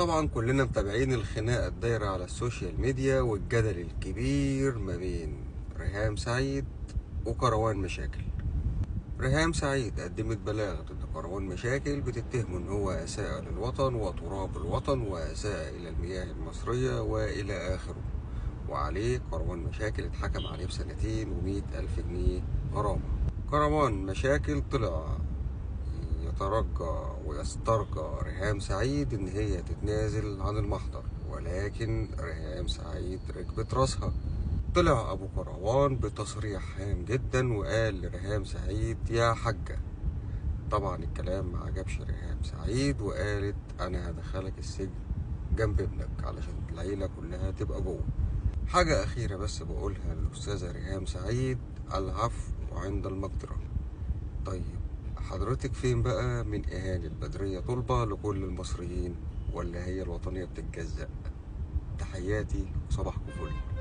طبعا كلنا متابعين الخناقة الدايرة على السوشيال ميديا والجدل الكبير ما بين ريهام سعيد وكروان مشاكل. ريهام سعيد قدمت بلاغ ضد كروان مشاكل بتتهمه ان هو اساء للوطن وتراب الوطن واساء الى المياه المصرية والى اخره، وعليه كروان مشاكل اتحكم عليه ب2 و100 ألف جنيه غرامة. كروان مشاكل طلع يترجى ويسترجى ريهام سعيد ان هي تتنازل عن المحضر، ولكن ريهام سعيد ركبت راسها. طلع ابو كروان بتصريح هام جدا وقال لريهام سعيد يا حاجة. طبعا الكلام ما عجبش ريهام سعيد وقالت انا هدخلك السجن جنب ابنك علشان العيلة كلها تبقى جوه. حاجة اخيرة بس بقولها للاستاذة ريهام سعيد، العفو عند المقدرة. طيب حضرتك فين بقى من إهانة بدرية طلبة لكل المصريين، ولا هي الوطنية بتتجزأ؟ تحياتي وصباحكم فل.